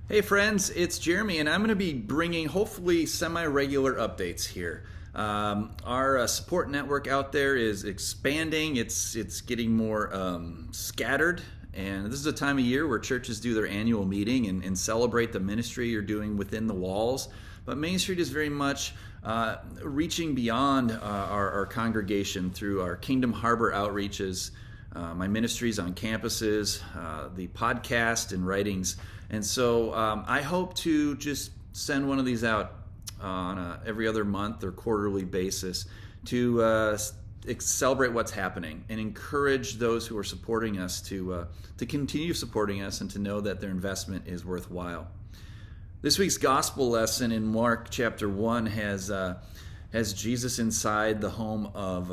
Hey friends, it's Jeremy, and I'm going to be bringing hopefully semi-regular updates here. Our support network out there is expanding. It's getting more scattered, and this is a time of year where churches do their annual meeting and celebrate the ministry you're doing within the walls. But Main Street is very much reaching beyond our congregation through our Kingdom Harbor outreaches, my ministries on campuses, the podcast and writings. And so I hope to just send one of these out on a every other month or quarterly basis to celebrate what's happening and encourage those who are supporting us to continue supporting us and to know that their investment is worthwhile. This week's gospel lesson in Mark chapter 1 has Jesus inside the home of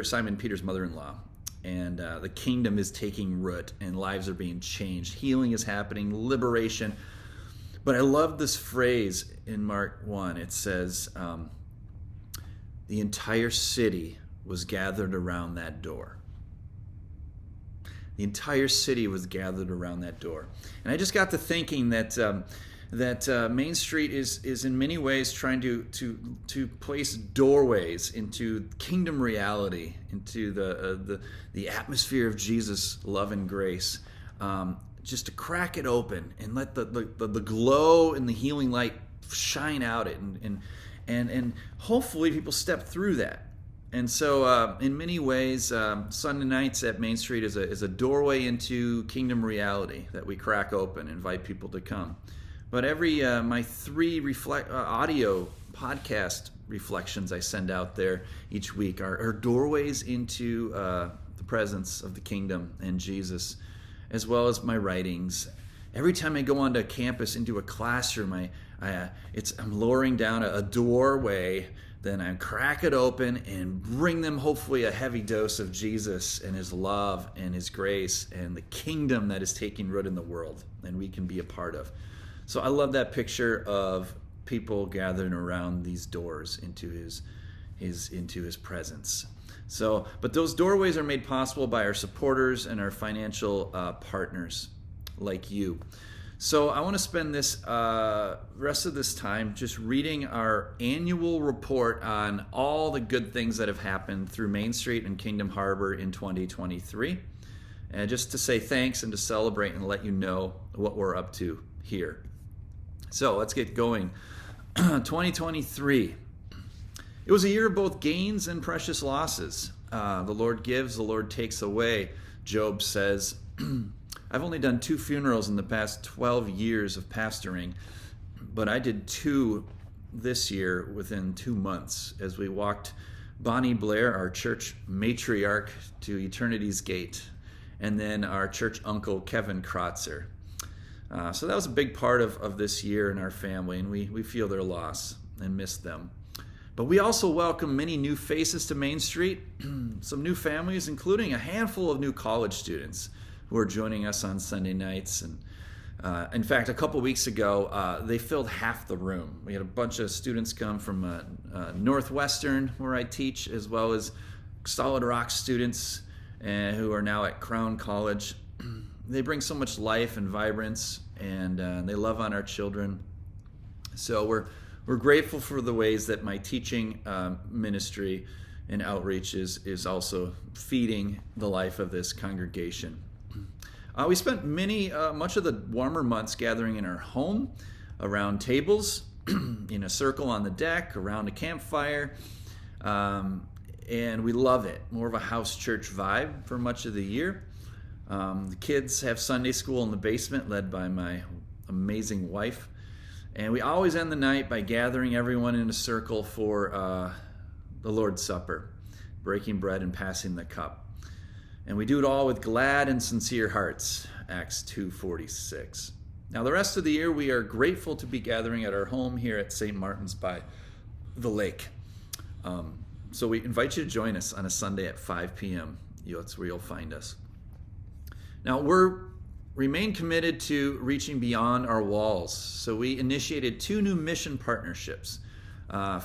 Simon Peter's mother-in-law. And the kingdom is taking root and lives are being changed. Healing is happening, liberation. But I love this phrase in Mark 1. It says, the entire city was gathered around that door. The entire city was gathered around that door. And I just got to thinking that Main Street is in many ways trying to place doorways into kingdom reality, into the atmosphere of Jesus' love and grace, just to crack it open and let the glow and the healing light shine out it, and hopefully people step through that. And so in many ways, Sunday nights at Main Street is a doorway into kingdom reality that we crack open, invite people to come. But every my three audio podcast reflections I send out there each week are doorways into the presence of the kingdom and Jesus, as well as my writings. Every time I go onto campus into a classroom, I'm lowering down a doorway. Then I crack it open and bring them hopefully a heavy dose of Jesus and His love and His grace and the kingdom that is taking root in the world, and we can be a part of. So I love that picture of people gathering around these doors into his presence. So, but those doorways are made possible by our supporters and our financial partners like you. So I want to spend this rest of this time just reading our annual report on all the good things that have happened through Main Street and Kingdom Harbor in 2023. And just to say thanks and to celebrate and let you know what we're up to here. So let's get going. 2023. It was a year of both gains and precious losses. The Lord gives, the Lord takes away. Job says, I've only done 2 funerals in the past 12 years of pastoring, but I did 2 this year within 2 months as we walked Bonnie Blair, our church matriarch, to eternity's gate, and then our church uncle, Kevin Kratzer. So that was a big part of this year in our family, and we feel their loss and miss them. But we also welcome many new faces to Main Street, some new families, including a handful of new college students who are joining us on Sunday nights. And in fact, a couple weeks ago, they filled half the room. We had a bunch of students come from Northwestern, where I teach, as well as Solid Rock students who are now at Crown College. They bring so much life and vibrance, and they love on our children. So we're grateful for the ways that my teaching ministry and outreach is also feeding the life of this congregation. We spent much of the warmer months gathering in our home, around tables, in a circle on the deck, around a campfire, and we love it. More of a house church vibe for much of the year. The kids have Sunday school in the basement, led by my amazing wife. And we always end the night by gathering everyone in a circle for the Lord's Supper, breaking bread and passing the cup. And we do it all with glad and sincere hearts, Acts 2:46. Now, the rest of the year, we are grateful to be gathering at our home here at St. Martin's by the lake. So we invite you to join us on a Sunday at 5 p.m. That's where you'll find us. Now, remain committed to reaching beyond our walls. So we initiated 2 new mission partnerships.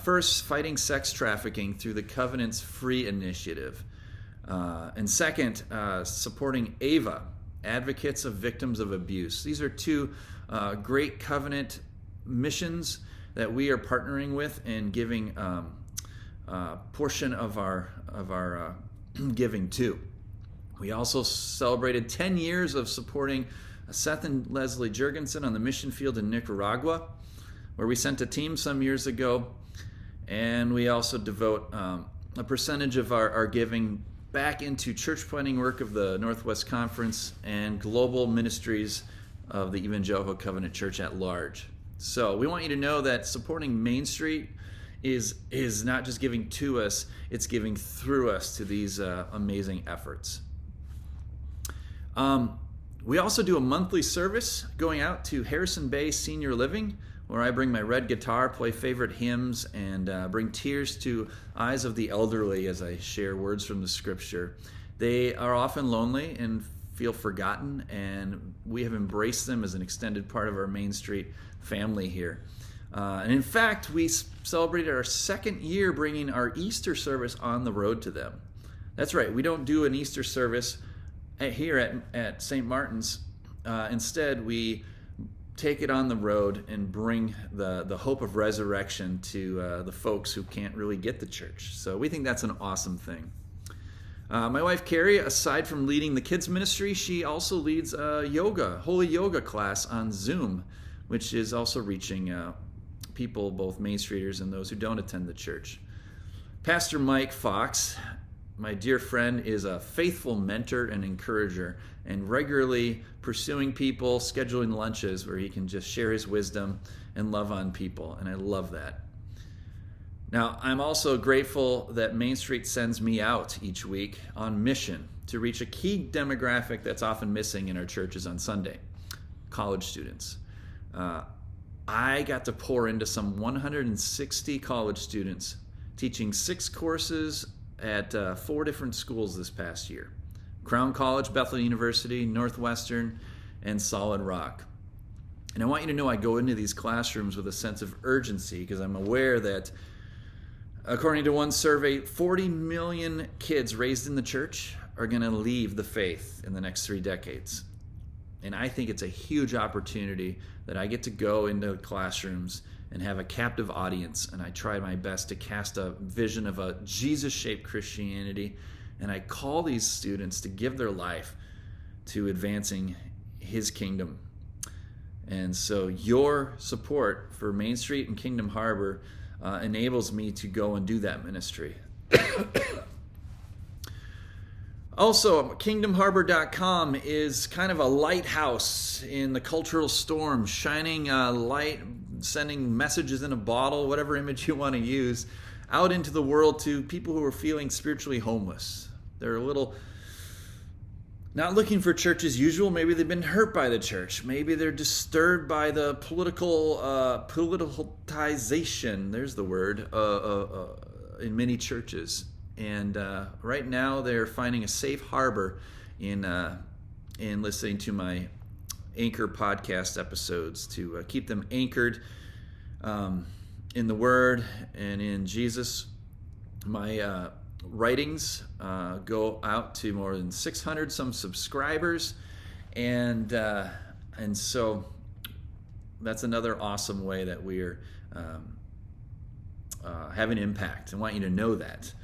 First, fighting sex trafficking through the Covenant's Free Initiative. And second, supporting AVA, advocates of victims of abuse. These are two great covenant missions that we are partnering with and giving portion of our giving to. We also celebrated 10 years of supporting Seth and Leslie Jurgensen on the mission field in Nicaragua, where we sent a team some years ago, and we also devote a percentage of our giving back into church planting work of the Northwest Conference and global ministries of the Evangelical Covenant Church at large. So we want you to know that supporting MainStreet is not just giving to us, it's giving through us to these amazing efforts. We also do a monthly service going out to Harrison Bay Senior Living, where I bring my red guitar, play favorite hymns, and bring tears to eyes of the elderly as I share words from the Scripture. They are often lonely and feel forgotten, and we have embraced them as an extended part of our MainStreet family here. And in fact, we celebrated our second year bringing our Easter service on the road to them. That's right, we don't do an Easter service here at St. Martin's. Instead, we take it on the road and bring the hope of resurrection to the folks who can't really get to church. So we think that's an awesome thing. My wife Carrie, aside from leading the kids ministry, she also leads a holy yoga class on Zoom, which is also reaching people, both Main Streeters and those who don't attend the church. Pastor Mike Fox, my dear friend, is a faithful mentor and encourager, and regularly pursuing people, scheduling lunches where he can just share his wisdom and love on people, and I love that. Now, I'm also grateful that Main Street sends me out each week on mission to reach a key demographic that's often missing in our churches on Sunday: college students. I got to pour into some 160 college students, teaching 6 courses at 4 different schools this past year: Crown College, Bethel University, Northwestern, and Solid Rock. And I want you to know I go into these classrooms with a sense of urgency, because I'm aware that, according to one survey, 40 million kids raised in the church are going to leave the faith in the next 3 decades. And I think it's a huge opportunity that I get to go into classrooms and have a captive audience, and I try my best to cast a vision of a Jesus-shaped Christianity, and I call these students to give their life to advancing His kingdom. And so your support for Main Street and Kingdom Harbor enables me to go and do that ministry. Also, kingdomharbor.com is kind of a lighthouse in the cultural storm, shining light, sending messages in a bottle, whatever image you want to use, out into the world to people who are feeling spiritually homeless. They're a little not looking for church as usual. Maybe they've been hurt by the church. Maybe they're disturbed by the politicization, there's the word, in many churches. And right now they're finding a safe harbor in listening to my Anchor podcast episodes to keep them anchored in the Word and in Jesus. My writings go out to more than 600 some subscribers, and so that's another awesome way that we're having impact. I want you to know that.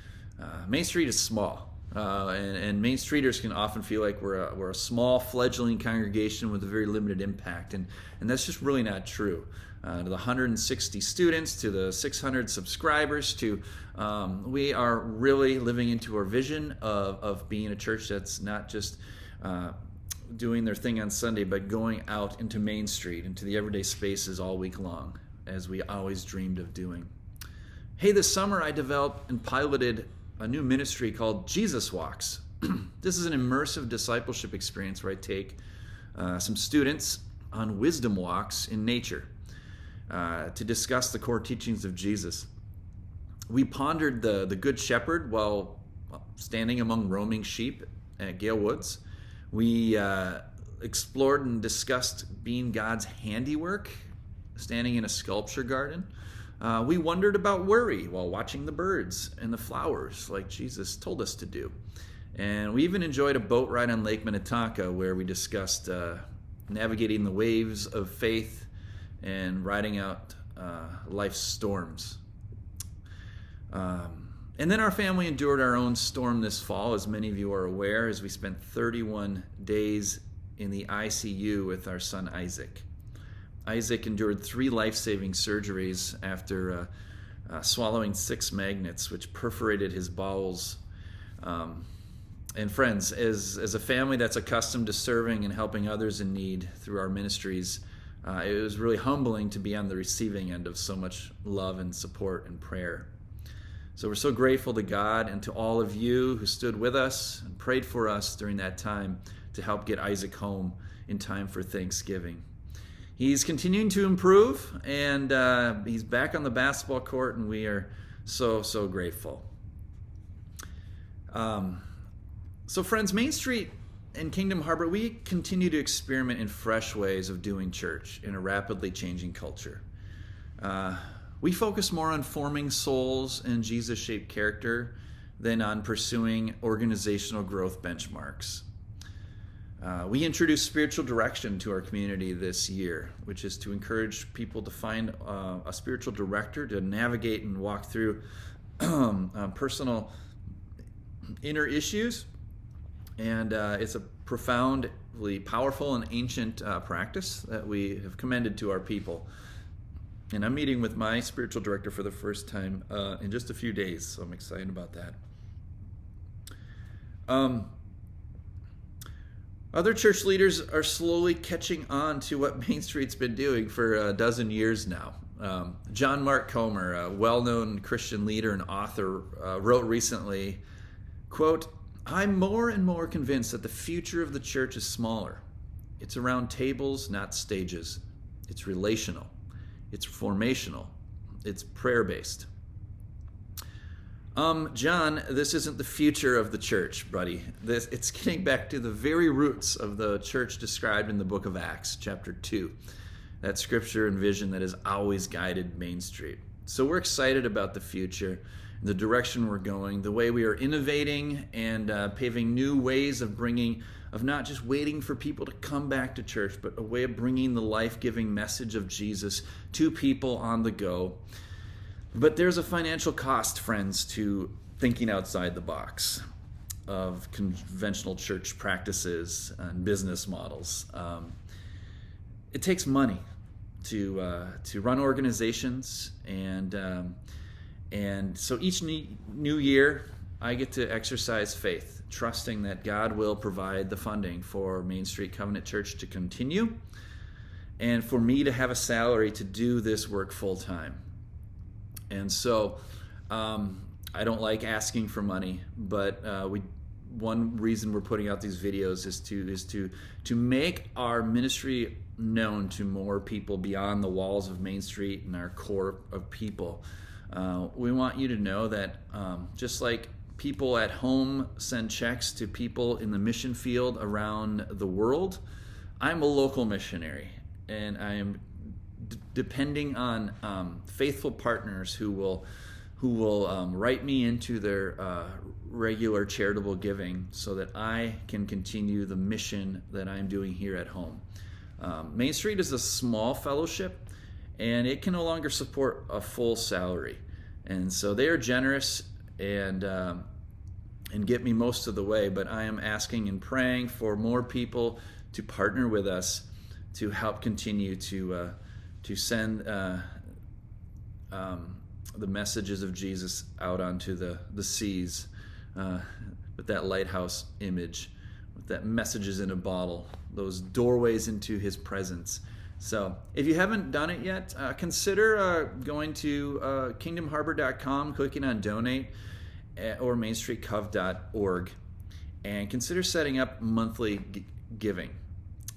Main Street is small, and Main Streeters can often feel like we're a small fledgling congregation with a very limited impact, and that's just really not true. To the 160 students, to the 600 subscribers, we are really living into our vision of being a church that's not just doing their thing on Sunday, but going out into Main Street, into the everyday spaces all week long, as we always dreamed of doing. Hey, this summer I developed and piloted a new ministry called Jesus Walks. This is an immersive discipleship experience where I take some students on wisdom walks in nature to discuss the core teachings of Jesus. We pondered the Good Shepherd while standing among roaming sheep at Gale Woods. We explored and discussed being God's handiwork, standing in a sculpture garden. We wondered about worry while watching the birds and the flowers like Jesus told us to do. And we even enjoyed a boat ride on Lake Minnetonka where we discussed navigating the waves of faith and riding out life's storms. And then our family endured our own storm this fall, as many of you are aware, as we spent 31 days in the ICU with our son Isaac. Isaac endured 3 life-saving surgeries after swallowing 6 magnets, which perforated his bowels. And friends, as a family that's accustomed to serving and helping others in need through our ministries, it was really humbling to be on the receiving end of so much love and support and prayer. So we're so grateful to God and to all of you who stood with us and prayed for us during that time to help get Isaac home in time for Thanksgiving. He's continuing to improve, and he's back on the basketball court, and we are so grateful. So friends, Main Street and Kingdom Harbor, we continue to experiment in fresh ways of doing church in a rapidly changing culture. We focus more on forming souls and Jesus-shaped character than on pursuing organizational growth benchmarks. We introduced spiritual direction to our community this year, which is to encourage people to find a spiritual director to navigate and walk through personal inner issues. And it's a profoundly powerful and ancient practice that we have commended to our people. And I'm meeting with my spiritual director for the first time in just a few days, so I'm excited about that. Other church leaders are slowly catching on to what Main Street's been doing for a dozen years now. John Mark Comer, a well-known Christian leader and author, wrote recently, quote, "I'm more and more convinced that the future of the church is smaller. It's around tables, not stages. It's relational. It's formational. It's prayer-based." John, this isn't the future of the church, buddy. It's getting back to the very roots of the church described in the book of Acts, chapter 2. That scripture and vision that has always guided Main Street. So we're excited about the future, the direction we're going, the way we are innovating and paving new ways of not just waiting for people to come back to church, but a way of bringing the life-giving message of Jesus to people on the go. But there's a financial cost, friends, to thinking outside the box of conventional church practices and business models. It takes money to run organizations, and so each new year I get to exercise faith, trusting that God will provide the funding for Main Street Covenant Church to continue and for me to have a salary to do this work full time. And so I don't like asking for money, but one reason we're putting out these videos is to make our ministry known to more people beyond the walls of Main Street and our core of people. We want you to know that just like people at home send checks to people in the mission field around the world, I'm a local missionary, and I am depending on faithful partners who will write me into their regular charitable giving so that I can continue the mission that I'm doing here at home. Main Street is a small fellowship, and it can no longer support a full salary. And so they are generous and get me most of the way, but I am asking and praying for more people to partner with us to help continue to send the messages of Jesus out onto the seas with that lighthouse image, with that messages in a bottle, those doorways into his presence. So if you haven't done it yet, consider going to kingdomharbor.com, clicking on donate, or mainstreetcov.org, and consider setting up monthly giving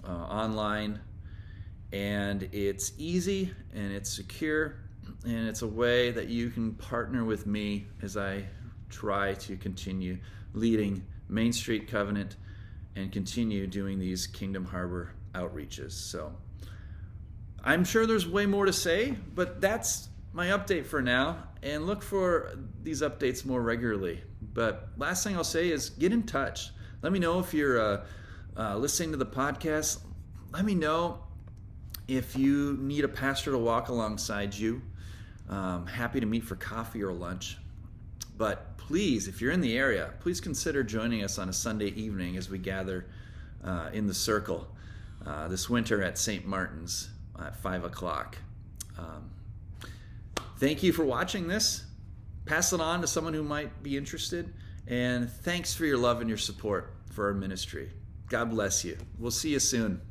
online. And it's easy and it's secure, and it's a way that you can partner with me as I try to continue leading Main Street Covenant and continue doing these Kingdom Harbor outreaches. So I'm sure there's way more to say, but that's my update for now, and look for these updates more regularly. But last thing I'll say is get in touch. Let me know if you're listening to the podcast. Let me know if you need a pastor to walk alongside you. Happy to meet for coffee or lunch. But please, if you're in the area, please consider joining us on a Sunday evening as we gather in the circle this winter at St. Martin's at 5 o'clock. Thank you for watching this. Pass it on to someone who might be interested. And thanks for your love and your support for our ministry. God bless you. We'll see you soon.